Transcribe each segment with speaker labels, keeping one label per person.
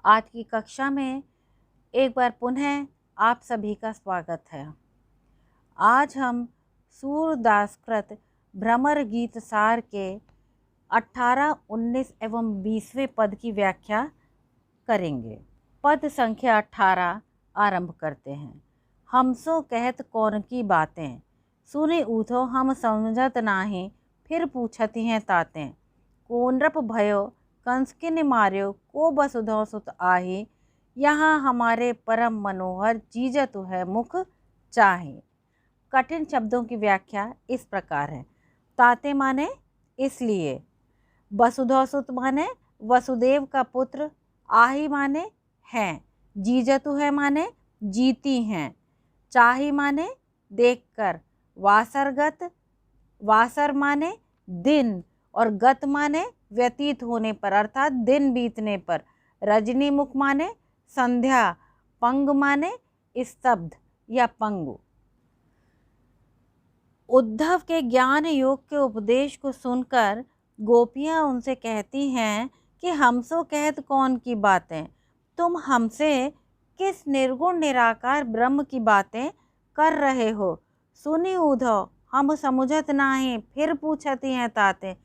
Speaker 1: आज की कक्षा में एक बार पुनः आप सभी का स्वागत है। आज हम सूरदासकृत भ्रमर गीत सार के 18, 19 एवं 20वें पद की व्याख्या करेंगे। पद संख्या 18 आरंभ करते हैं। हमसो कहत कौन की बातें, सुने ऊथो हम समझत नाही, फिर पूछती हैं तातें। कोनरप भयो कंस किन मार्यो, को बसुधो सुत आही, यहाँ हमारे परम मनोहर जीजत है मुख चाहे। कठिन शब्दों की व्याख्या इस प्रकार है। ताते माने इसलिए, वसुधौसुत माने वसुदेव का पुत्र, आही माने हैं, जीजतु है माने जीती हैं, चाही माने देखकर, वासरगत, वासर माने दिन और गत माने व्यतीत होने पर अर्थात दिन बीतने पर, रजनी मुख माने संध्या, पंग माने स्तब्ध या पंगु। उद्धव के ज्ञान योग के उपदेश को सुनकर गोपियां उनसे कहती हैं कि हमसो कहत कौन की बातें, तुम हमसे किस निर्गुण निराकार ब्रह्म की बातें कर रहे हो। सुनी उद्धव हम समझत नाही, फिर पूछती हैं ताते।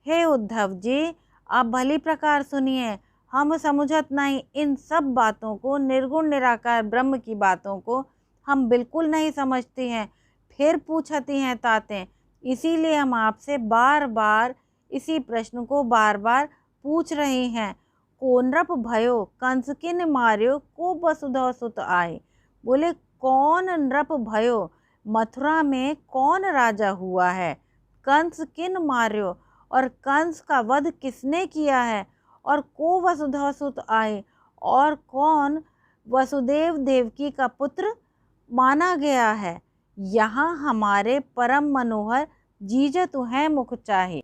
Speaker 1: हे उद्धव जी, आप भली प्रकार सुनिए, हम समझत नहीं, इन सब बातों को, निर्गुण निराकार ब्रह्म की बातों को हम बिल्कुल नहीं समझती हैं, फिर पूछती हैं ताते। इसीलिए हम आपसे बार बार इसी प्रश्न को बार बार पूछ रही हैं। कोनरप भयो कंस किन मार्यो, को वसुधौ सुत आए। बोले कौन नृप भयो, मथुरा में कौन राजा हुआ है, कंस किन मार्यो और कंस का वध किसने किया है, और को वसुधौ सुत आए और कौन वसुदेव देवकी का पुत्र माना गया है। यहाँ हमारे परम मनोहर जीजत हैं मुख चाहे।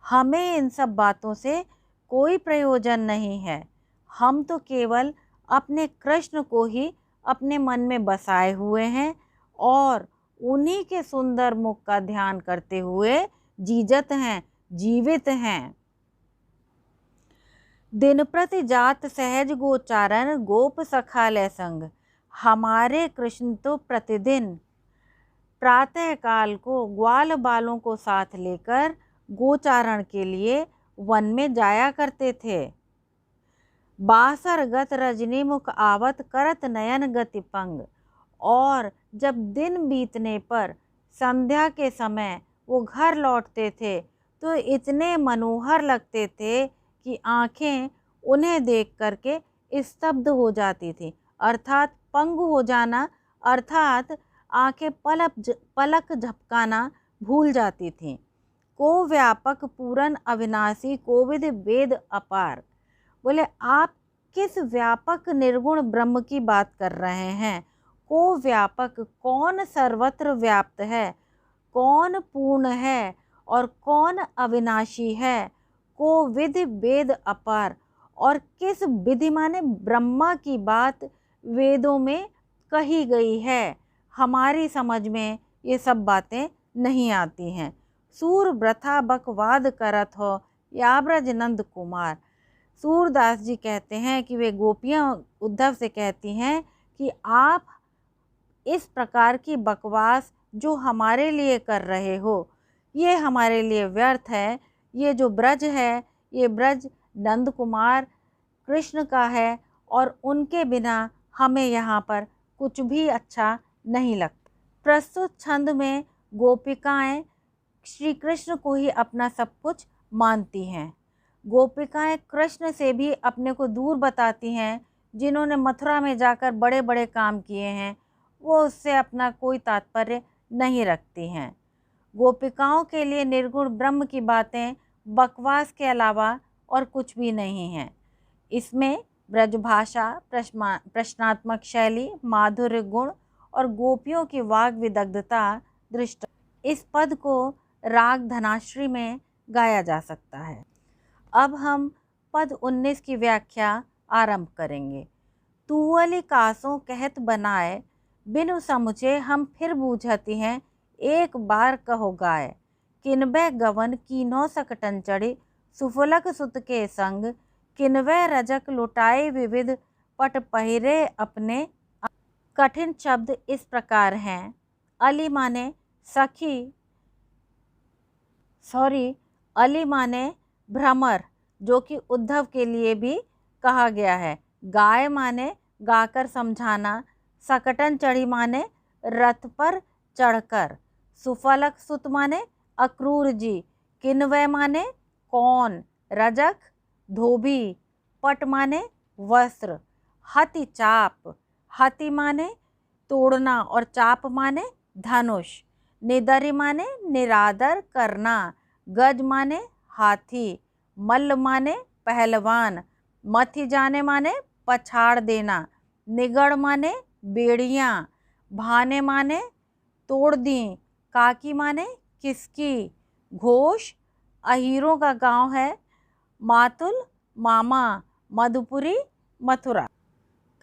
Speaker 1: हमें इन सब बातों से कोई प्रयोजन नहीं है, हम तो केवल अपने कृष्ण को ही अपने मन में बसाए हुए हैं और उन्हीं के सुंदर मुख का ध्यान करते हुए जीजत हैं, जीवित हैं। दिन प्रति जात सहज गोचारण, गोप सखालय संग। हमारे कृष्ण तो प्रतिदिन प्रातः काल को ग्वाल बालों को साथ लेकर गोचारण के लिए वन में जाया करते थे। बासर गत रजनी मुख आवत, करत नयन गति पंग। और जब दिन बीतने पर संध्या के समय वो घर लौटते थे तो इतने मनोहर लगते थे कि आँखें उन्हें देख करके स्तब्ध हो जाती थी, अर्थात पंगु हो जाना, अर्थात आँखें पलक झपकाना भूल जाती थीं। को व्यापक पूरन अविनाशी, कोविद वेद अपार। बोले आप किस व्यापक निर्गुण ब्रह्म की बात कर रहे हैं। को व्यापक, कौन सर्वत्र व्याप्त है, कौन पूर्ण है और कौन अविनाशी है। को विधि वेद अपार, और किस विधि माने ब्रह्मा की बात वेदों में कही गई है, हमारी समझ में ये सब बातें नहीं आती हैं। सूर व्रथा बकवाद करत हो, याब्रज नंद कुमार। सूरदास जी कहते हैं कि वे गोपियां उद्धव से कहती हैं कि आप इस प्रकार की बकवास जो हमारे लिए कर रहे हो, ये हमारे लिए व्यर्थ है। ये जो ब्रज है, ये ब्रज नंद कुमार कृष्ण का है और उनके बिना हमें यहाँ पर कुछ भी अच्छा नहीं लगता। प्रस्तुत छंद में गोपिकाएं श्री कृष्ण को ही अपना सब कुछ मानती हैं। गोपिकाएं कृष्ण से भी अपने को दूर बताती हैं। जिन्होंने मथुरा में जाकर बड़े बड़े काम किए हैं, वो उससे अपना कोई तात्पर्य नहीं रखती हैं। गोपिकाओं के लिए निर्गुण ब्रह्म की बातें बकवास के अलावा और कुछ भी नहीं हैं। इसमें ब्रजभाषा, प्रश्नात्मक शैली, माधुर्य गुण और गोपियों की वाग विदग्धता दृष्ट। इस पद को राग धनाश्री में गाया जा सकता है। अब हम पद 19 की व्याख्या आरंभ करेंगे। तुअली कासों कहत बनाए, बिनु समझे हम फिर बूझती हैं, एक बार कहो गाय। किनबे गवन कीन्हो सकटन चढ़ी, सुफलक सुत के संग, किन्वय रजक लुटाए विविध पट पहिरे अपने। कठिन शब्द इस प्रकार हैं। अली माने सखी, अली माने भ्रमर, जो कि उद्धव के लिए भी कहा गया है। गाय माने गाकर समझाना। सकटन चढ़ी माने रथ पर चढ़कर। सुफलक सुत माने अक्रूर जी। किन्वय माने कौन, रजक धोबी। पट माने वस्त्र। हति चाप, हति माने तोड़ना और चाप माने धनुष। निदरी माने निरादर करना। गज माने हाथी। मल्ल माने पहलवान। मथि जाने माने पछाड़ देना। निगड़ माने बेड़ियाँ। भाने माने तोड़ दी। काकी माने किसकी। घोष अहीरों का गांव है। मातुल मामा। मधुपुरी मथुरा।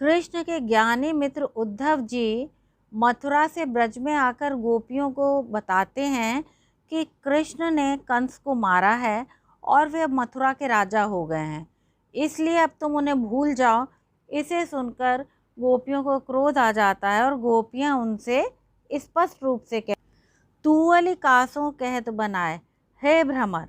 Speaker 1: कृष्ण के ज्ञानी मित्र उद्धव जी मथुरा से ब्रज में आकर गोपियों को बताते हैं कि कृष्ण ने कंस को मारा है और वे अब मथुरा के राजा हो गए हैं, इसलिए अब तुम उन्हें भूल जाओ। इसे सुनकर गोपियों को क्रोध आ जाता है और गोपियां उनसे स्पष्ट रूप से तू अली कासों कहत बनाए, हे भ्रमर,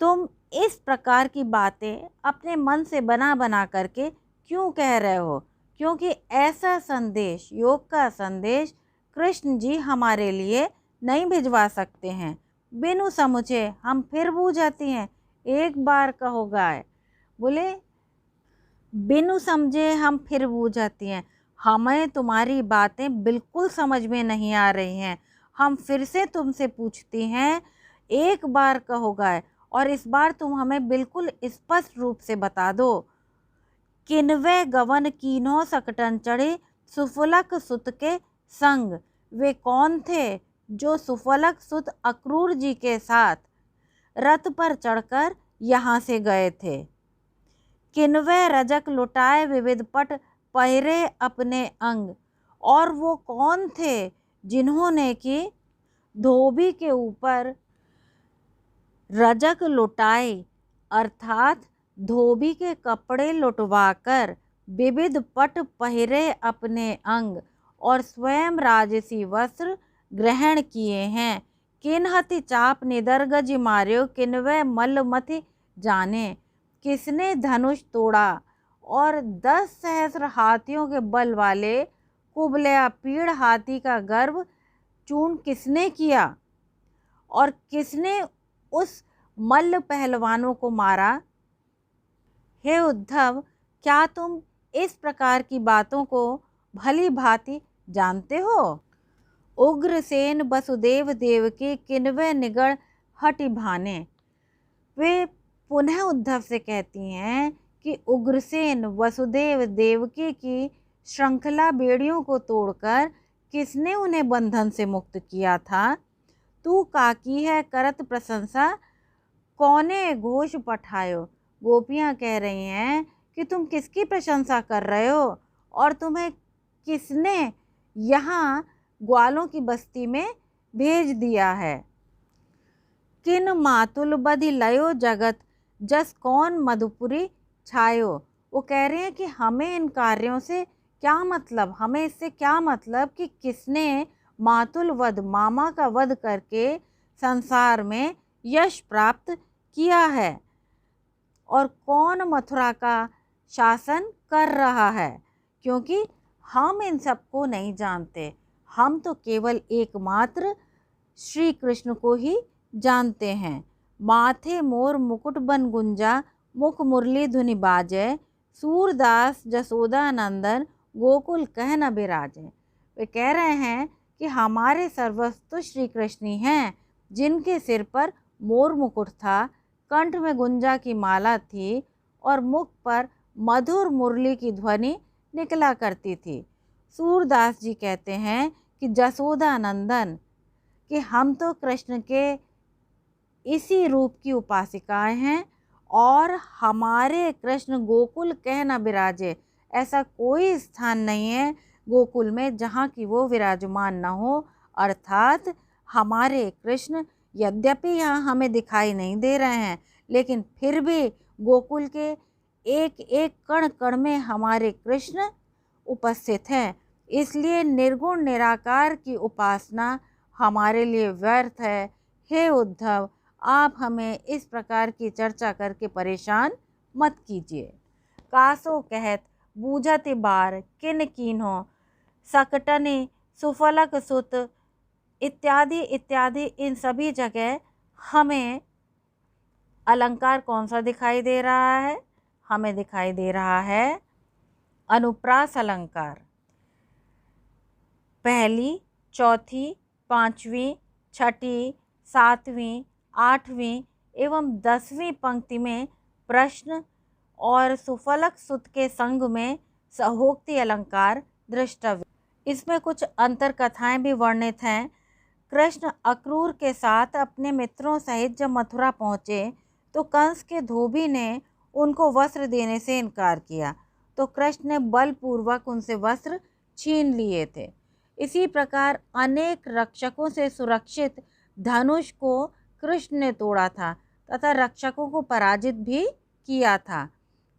Speaker 1: तुम इस प्रकार की बातें अपने मन से बना बना करके क्यों कह रहे हो? क्योंकि ऐसा संदेश, योग का संदेश कृष्ण जी हमारे लिए नहीं भिजवा सकते हैं। बिनु समझे हम फिर बूझ जाती हैं। एक बार कहो गाय, बोले बिनु समझे हम फिर बूझ जाती हैं। हमें तुम्हारी बातें बिल्कुल समझ में नहीं आ रही हैं। हम फिर से तुमसे पूछती हैं, एक बार कहो गाय, और इस बार तुम हमें बिल्कुल स्पष्ट रूप से बता दो। किन्वय गवन कीन्हो सकटन चढ़े सुफलक सुत के संग। वे कौन थे जो सुफलक सुत अक्रूर जी के साथ रथ पर चढ़कर यहाँ से गए थे। किन्वय रजक लुटाए विविध पट पहिरे अपने अंग। और वो कौन थे जिन्होंने कि धोबी के ऊपर रजक लुटाए, अर्थात धोबी के कपड़े लुटवाकर विविध पट पहिरे अपने अंग और स्वयं राजसी वस्त्र ग्रहण किए हैं। किन्हति चाप निदर गज मार्यो, किन्वय मल्ल मथि जाने। किसने धनुष तोड़ा और 10 सहस्र हाथियों के बल वाले कुबलया पीड़ हाथी का गर्भ चूर्ण किसने किया? और किसने उस मल्ल पहलवानों को मारा? हे उद्धव, क्या तुम इस प्रकार की बातों को भली भांति जानते हो? उग्रसेन वसुदेव देवकी किन्वय निगड़ हटि भाने। वे पुनः उद्धव से कहती हैं कि उग्रसेन वसुदेव देवकी की श्रृंखला बेड़ियों को तोड़कर किसने उन्हें बंधन से मुक्त किया था? तू काकी है करत प्रशंसा, कौने घोष पठायो। गोपियाँ कह रही हैं कि तुम किसकी प्रशंसा कर रहे हो और तुम्हें किसने यहाँ ग्वालों की बस्ती में भेज दिया है। किन मातुल बधि लयो जगत, जस कौन मधुपुरी छायो। वो कह रहे हैं कि हमें इन कार्यों से क्या मतलब, हमें इससे क्या मतलब कि किसने मातुल वध, मामा का वध करके संसार में यश प्राप्त किया है और कौन मथुरा का शासन कर रहा है। क्योंकि हम इन सबको नहीं जानते, हम तो केवल एकमात्र श्री कृष्ण को ही जानते हैं। माथे मोर मुकुट बन गुंजा, मुख मुरली धुनि बाजय। सूरदास जसोदा नंदन, गोकुल कह न बिराजे। वे कह रहे हैं कि हमारे सर्वस्तु श्री कृष्ण ही हैं, जिनके सिर पर मोर मुकुट था, कंठ में गुंजा की माला थी और मुख पर मधुर मुरली की ध्वनि निकला करती थी। सूरदास जी कहते हैं कि जसोदा नंदन, कि हम तो कृष्ण के इसी रूप की उपासिकाएं हैं और हमारे कृष्ण गोकुल कह न बिराजे। ऐसा कोई स्थान नहीं है गोकुल में जहाँ की वो विराजमान न हो। अर्थात हमारे कृष्ण यद्यपि यहाँ हमें दिखाई नहीं दे रहे हैं, लेकिन फिर भी गोकुल के एक एक कण कण में हमारे कृष्ण उपस्थित हैं। इसलिए निर्गुण निराकार की उपासना हमारे लिए व्यर्थ है। हे उद्धव, आप हमें इस प्रकार की चर्चा करके परेशान मत कीजिए। कासो कहत बूझत बार किन कीन्हो, सकटनि सुफलक सुत इत्यादि इत्यादि। इन सभी जगह हमें अलंकार कौन सा दिखाई दे रहा है? हमें दिखाई दे रहा है अनुप्रास अलंकार। पहली, चौथी, पांचवी, छठी, सातवीं, आठवीं एवं 10वीं पंक्ति में प्रश्न और सुफलक सुत के संग में सहोक्ति अलंकार दृष्टव्य। इसमें कुछ अंतर कथाएं भी वर्णित हैं। कृष्ण अक्रूर के साथ अपने मित्रों सहित जब मथुरा पहुँचे तो कंस के धोबी ने उनको वस्त्र देने से इनकार किया, तो कृष्ण ने बलपूर्वक उनसे वस्त्र छीन लिए थे। इसी प्रकार अनेक रक्षकों से सुरक्षित धनुष को कृष्ण ने तोड़ा था तथा रक्षकों को पराजित भी किया था।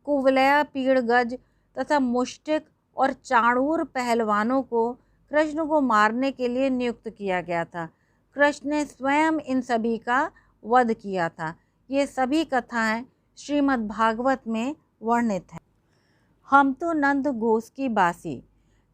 Speaker 1: कुवलया, पीड़गज तथा मुष्टिक और चाणूर पहलवानों को कृष्ण को मारने के लिए नियुक्त किया गया था। कृष्ण ने स्वयं इन सभी का वध किया था। ये सभी कथाएं श्रीमद् भागवत में वर्णित हैं। हम तो नंद घोष की बासी,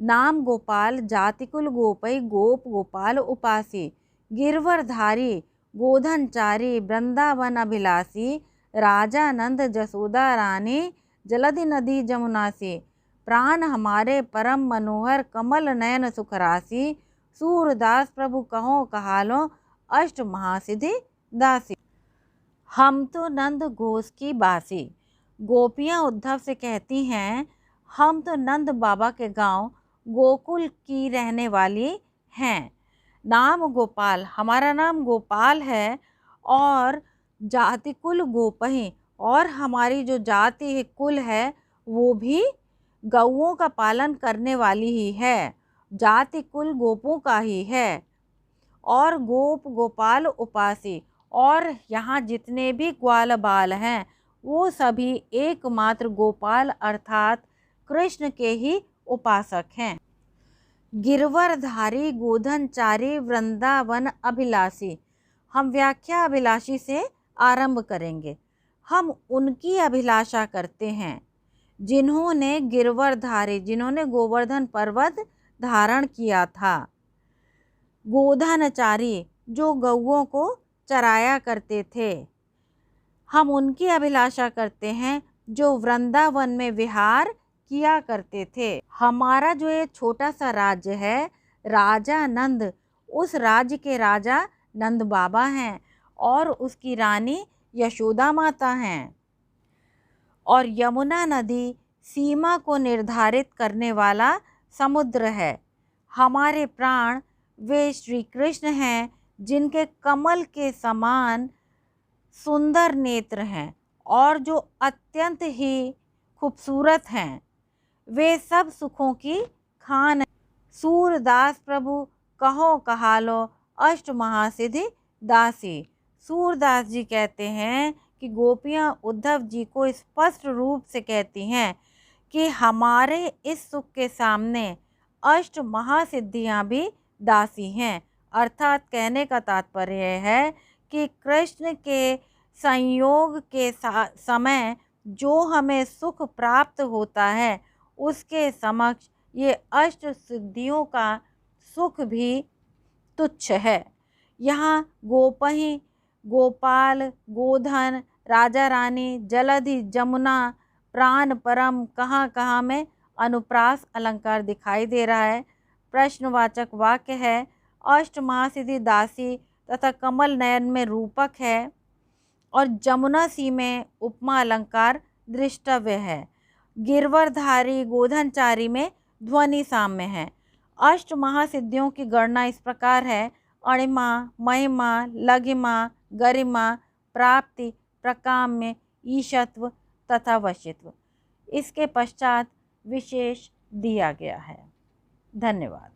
Speaker 1: नाम गोपाल जातिकुल गोपई गोप गोपाल उपासी, गिरवरधारी गोधनचारी वृंदावन अभिलाषी, राजा नंद जसोदा रानी जलधि नदी जमुनासी, प्राण हमारे परम मनोहर कमल नयन सुखराशि, सूरदास प्रभु कहो कहालो अष्ट महासिद्धि दासी। हम तो नंद घोष की बासी। गोपियाँ उद्धव से कहती हैं, हम तो नंद बाबा के गांव गोकुल की रहने वाली हैं। नाम गोपाल, हमारा नाम गोपाल है और जाति कुल गोपही, और हमारी जो जाति है कुल है वो भी गौओं का पालन करने वाली ही है। जाति कुल गोपों का ही है। और गोप गोपाल उपासी, और यहाँ जितने भी ग्वाल बाल हैं वो सभी एकमात्र गोपाल अर्थात कृष्ण के ही उपासक हैं। गिरवरधारी गोधनचारी वृंदावन अभिलाषी। हम व्याख्या अभिलाषी से आरंभ करेंगे। हम उनकी अभिलाषा करते हैं जिन्होंने गिरवरधारी, जिन्होंने गोवर्धन पर्वत धारण किया था। गोधनचारी, जो गौओं को चराया करते थे। हम उनकी अभिलाषा करते हैं जो वृंदावन में विहार किया करते थे। हमारा जो ये छोटा सा राज्य है, राजा नंद, उस राज्य के राजा नंद बाबा हैं और उसकी रानी यशोदा माता हैं। और यमुना नदी सीमा को निर्धारित करने वाला समुद्र है। हमारे प्राण वे श्री कृष्ण हैं जिनके कमल के समान सुंदर नेत्र हैं और जो अत्यंत ही खूबसूरत हैं। वे सब सुखों की खान है। सूरदास प्रभु कहो कहालो अष्ट महासिद्धि दासी। सूरदास जी कहते हैं कि गोपियाँ उद्धव जी को स्पष्ट रूप से कहती हैं कि हमारे इस सुख के सामने अष्ट महासिद्धियाँ भी दासी हैं। अर्थात कहने का तात्पर्य है कि कृष्ण के संयोग के समय जो हमें सुख प्राप्त होता है उसके समक्ष ये अष्ट सिद्धियों का सुख भी तुच्छ है। यहाँ गोपही, गोपाल, गोधन, राजा रानी, जलधि, जमुना, प्राण, परम, कहाँ कहाँ में अनुप्रास अलंकार दिखाई दे रहा है। प्रश्नवाचक वाक्य है। अष्ट महासिद्धि दासी तथा कमल नयन में रूपक है और जमुना सी में उपमा अलंकार दृष्टव्य है। गिरवरधारी गोधनचारी में ध्वनि साम्य है। अष्ट महासिद्धियों की गणना इस प्रकार है: अणिमा, महिमा, लघिमा, गरिमा, प्राप्ति, प्रकाम्य, ईशत्व तथा वशित्व। इसके पश्चात विशेष दिया गया है। धन्यवाद।